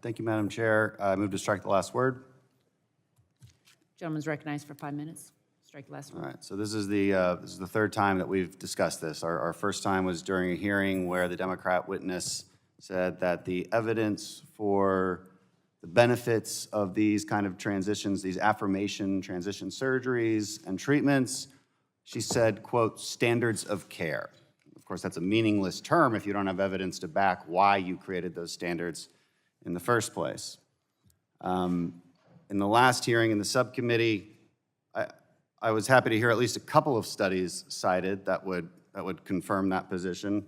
Thank you, Madam Chair. I move to strike the last word. Gentleman's recognized for 5 minutes. Strike the last All word. right, so this is the third time that we've discussed this. Our first time was during a hearing where the Democrat witness said that the evidence for the benefits of these kind of transitions, these affirmation transition surgeries and treatments, she said, quote, standards of care. Of course, that's a meaningless term if you don't have evidence to back why you created those standards in the first place. In the last hearing in the subcommittee, I was happy to hear at least a couple of studies cited that would confirm that position.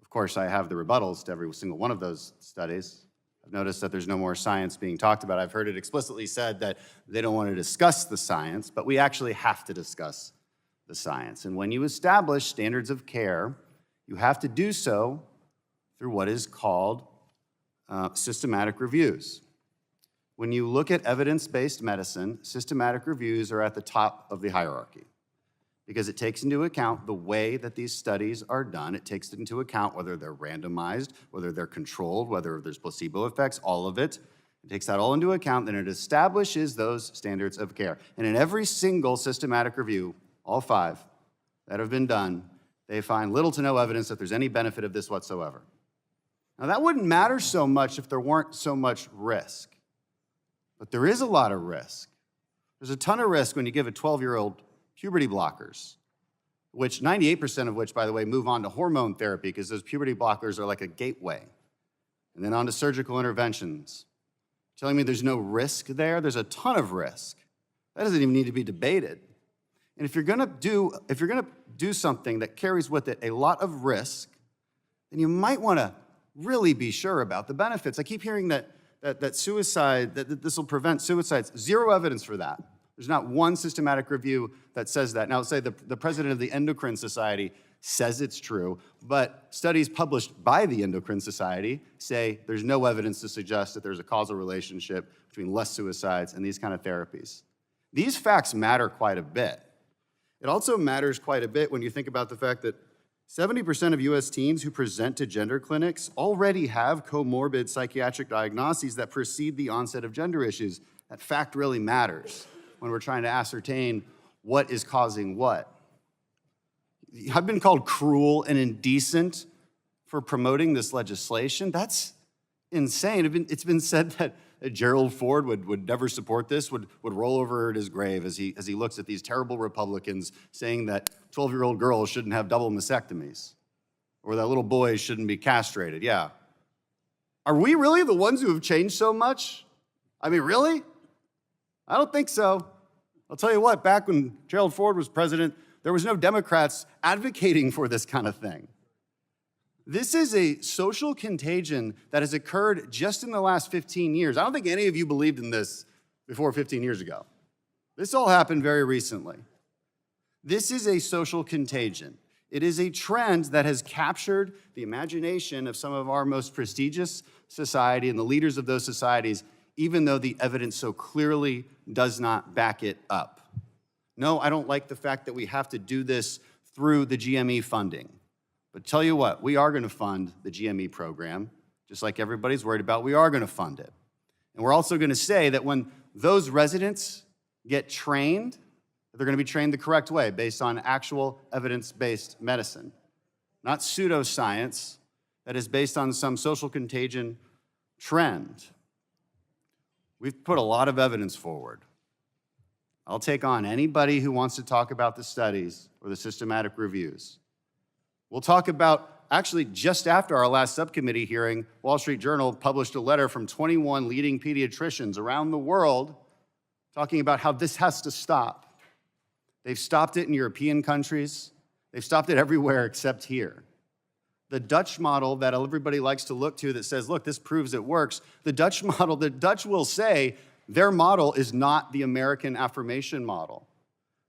Of course, I have the rebuttals to every single one of those studies. I've noticed that there's no more science being talked about. I've heard it explicitly said that they don't want to discuss the science, but we actually have to discuss the science. And when you establish standards of care, you have to do so through what is called systematic reviews. When you look at evidence-based medicine, systematic reviews are at the top of the hierarchy because it takes into account the way that these studies are done. It takes into account whether they're randomized, whether they're controlled, whether there's placebo effects, all of it. It takes that all into account, then it establishes those standards of care. And in every single systematic review, all 5 that have been done, they find little to no evidence that there's any benefit of this whatsoever. Now, that wouldn't matter so much if there weren't so much risk. But there is a lot of risk. There's a ton of risk when you give a 12-year-old puberty blockers, which 98% of which, by the way, move on to hormone therapy because those puberty blockers are like a gateway, and then on to surgical interventions. Telling me there's no risk there? There's a ton of risk. That doesn't even need to be debated. And if you're gonna do something that carries with it a lot of risk, then you might wanna really be sure about the benefits. I keep hearing that suicide, that this will prevent suicides. Zero evidence for that. There's not one systematic review that says that. Now, say the president of the Endocrine Society says it's true, but studies published by the Endocrine Society say there's no evidence to suggest that there's a causal relationship between less suicides and these kind of therapies. These facts matter quite a bit. It also matters quite a bit when you think about the fact that 70% of US teens who present to gender clinics already have comorbid psychiatric diagnoses that precede the onset of gender issues. That fact really matters when we're trying to ascertain what is causing what. I've been called cruel and indecent for promoting this legislation. That's insane. It's been said that Gerald Ford would never support this, would roll over at his grave as he looks at these terrible Republicans saying that 12-year-old girls shouldn't have double mastectomies or that little boys shouldn't be castrated. Yeah. Are we really the ones who have changed so much? I mean, really? I don't think so. I'll tell you what, back when Gerald Ford was president, there was no Democrats advocating for this kind of thing. This is a social contagion that has occurred just in the last 15 years. I don't think any of you believed in this before 15 years ago. This all happened very recently. This is a social contagion. It is a trend that has captured the imagination of some of our most prestigious society and the leaders of those societies, even though the evidence so clearly does not back it up. No, I don't like the fact that we have to do this through the GME funding. But tell you what, we are going to fund the GME program, just like everybody's worried about, we are going to fund it. And we're also going to say that when those residents get trained, they're going to be trained the correct way based on actual evidence-based medicine, not pseudoscience that is based on some social contagion trend. We've put a lot of evidence forward. I'll take on anybody who wants to talk about the studies or the systematic reviews. We'll talk about, actually, just after our last subcommittee hearing, Wall Street Journal published a letter from 21 leading pediatricians around the world talking about how this has to stop. They've stopped it in European countries. They've stopped it everywhere except here. The Dutch model that everybody likes to look to that says, look, this proves it works, the Dutch model, the Dutch will say their model is not the American affirmation model.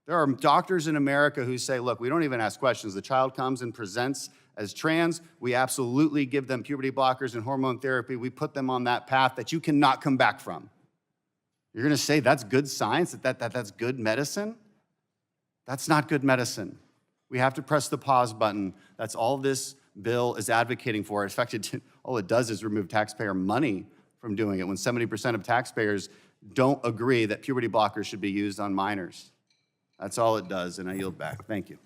There are doctors in America who say, look, we don't even ask questions. The child comes and presents as trans. We absolutely give them puberty blockers and hormone therapy. We put them on that path that you cannot come back from. You're going to say that's good science, that's good medicine? That's not good medicine. We have to press the pause button. That's all this bill is advocating for. In fact, all it does is remove taxpayer money from doing it when 70% of taxpayers don't agree that puberty blockers should be used on minors. That's all it does, and I yield back. Thank you.